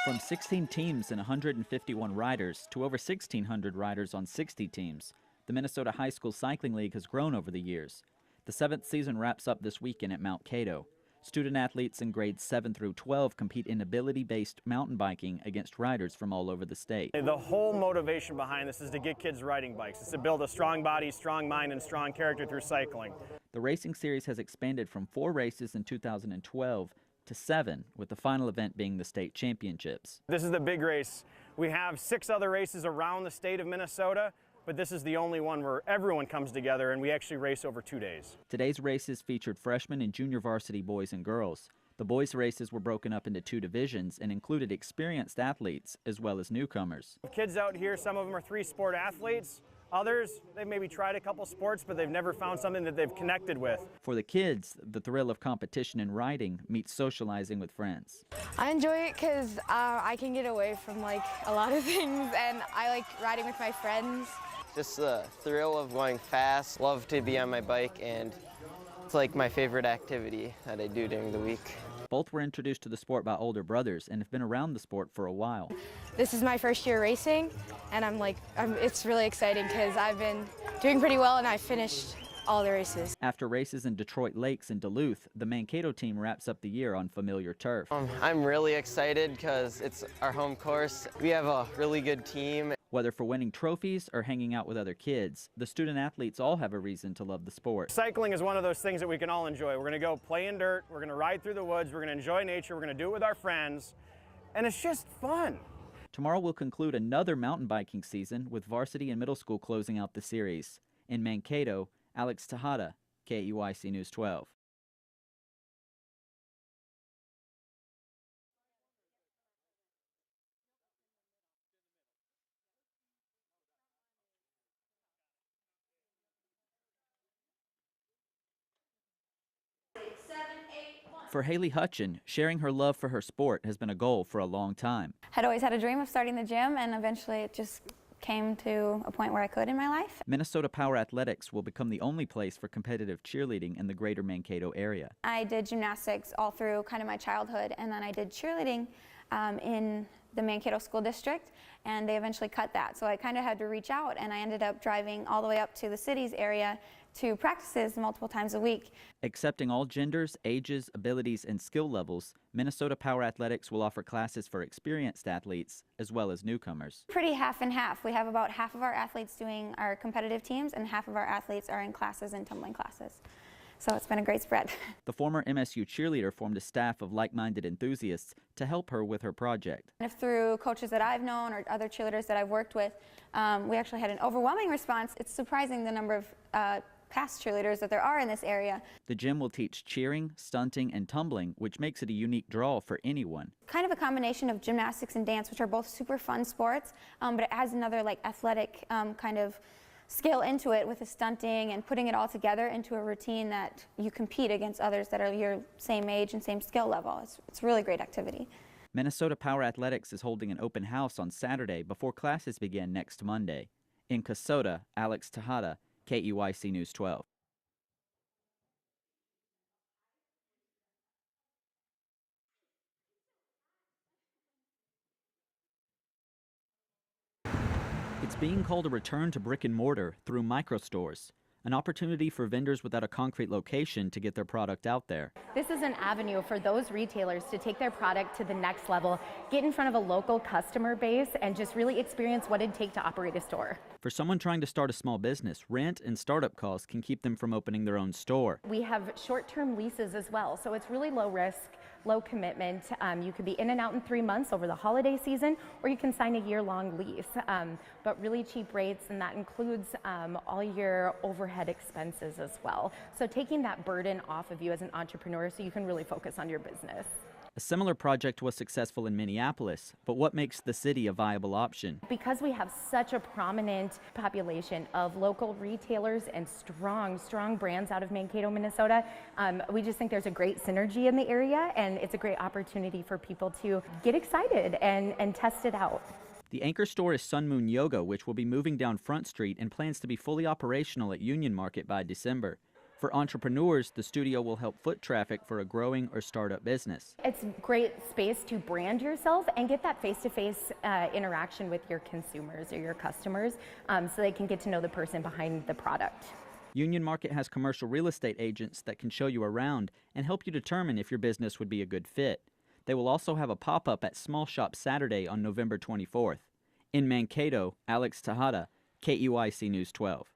From 16 teams and 151 riders to over 1,600 riders on 60 teams, the Minnesota High School Cycling League has grown over the years. The 7th season wraps up this weekend at Mount Cato. Student athletes in grades 7 through 12 compete in ability-based mountain biking against riders from all over the state. The whole motivation behind this is to get kids riding bikes. It's to build a strong body, strong mind, and strong character through cycling. The racing series has expanded from 4 races in 2012 to 7, with the final event being the state championships. This is the big race. We have 6 other races around the state of Minnesota, but this is the only one where everyone comes together and we actually race over 2 days. Today's races featured freshman and junior varsity boys and girls. The boys' races were broken up into 2 divisions and included experienced athletes as well as newcomers. Kids out here, some of them are 3-sport athletes. Others, they've maybe tried a couple sports, but they've never found something that they've connected with. For the kids, the thrill of competition and riding meets socializing with friends. I enjoy it because I can get away from like a lot of things, and I like riding with my friends. Just the thrill of going fast. Love to be on my bike, and it's like my favorite activity that I do during the week. Both were introduced to the sport by older brothers and have been around the sport for a while. This is my first year racing, and it's really exciting because I've been doing pretty well and I finished all the races. After races in Detroit Lakes and Duluth, the Mankato team wraps up the year on familiar turf. I'm really excited because it's our home course. We have a really good team. Whether for winning trophies or hanging out with other kids, the student athletes all have a reason to love the sport. Cycling is one of those things that we can all enjoy. We're going to go play in dirt, we're going to ride through the woods, we're going to enjoy nature, we're going to do it with our friends, and it's just fun. Tomorrow we'll conclude another mountain biking season with varsity and middle school closing out the series. In Mankato, Alex Tejada, KEYC News 12. For Haley Hutchin, sharing her love for her sport has been a goal for a long time. I'd always had a dream of starting the gym, and eventually it just came to a point where I could in my life. Minnesota Power Athletics will become the only place for competitive cheerleading in the greater Mankato area. I did gymnastics all through kind of my childhood, and then I did cheerleading in the Mankato School District, and they eventually cut that. So I kind of had to reach out, and I ended up driving all the way up to the city's area to practices multiple times a week. Accepting all genders, ages, abilities, and skill levels, Minnesota Power Athletics will offer classes for experienced athletes as well as newcomers. Pretty half and half. We have about half of our athletes doing our competitive teams, and half of our athletes are in classes and tumbling classes. So it's been a great spread. The former MSU cheerleader formed a staff of like-minded enthusiasts to help her with her project. And if through coaches that I've known or other cheerleaders that I've worked with, we actually had an overwhelming response. It's surprising the number of past cheerleaders that there are in this area. The gym will teach cheering, stunting, and tumbling, which makes it a unique draw for anyone. Kind of a combination of gymnastics and dance, which are both super fun sports, but it adds another like athletic kind of skill into it with the stunting and putting it all together into a routine that you compete against others that are your same age and same skill level. It's a really great activity. Minnesota Power Athletics is holding an open house on Saturday before classes begin next Monday. In Kasota, Alex Tejada, KEYC News 12. It's being called a return to brick and mortar through microstores, an opportunity for vendors without a concrete location to get their product out there. This is an avenue for those retailers to take their product to the next level, get in front of a local customer base, and just really experience what it'd take to operate a store. For someone trying to start a small business, rent and startup costs can keep them from opening their own store. We have short-term leases as well, so it's really low risk, low commitment. You could be in and out in 3 months over the holiday season, or you can sign a year-long lease, but really cheap rates, and that includes all your overhead expenses as well. So taking that burden off of you as an entrepreneur so you can really focus on your business. A similar project was successful in Minneapolis, but what makes the city a viable option? Because we have such a prominent population of local retailers and strong brands out of Mankato, Minnesota, we just think there's a great synergy in the area, and it's a great opportunity for people to get excited and test it out. The anchor store is Sun Moon Yoga, which will be moving down Front Street and plans to be fully operational at Union Market by December. For entrepreneurs, the studio will help foot traffic for a growing or startup business. It's a great space to brand yourself and get that face-to-face interaction with your consumers or your customers so they can get to know the person behind the product. Union Market has commercial real estate agents that can show you around and help you determine if your business would be a good fit. They will also have a pop-up at Small Shop Saturday on November 24th. In Mankato, Alex Tejada, KEYC News 12.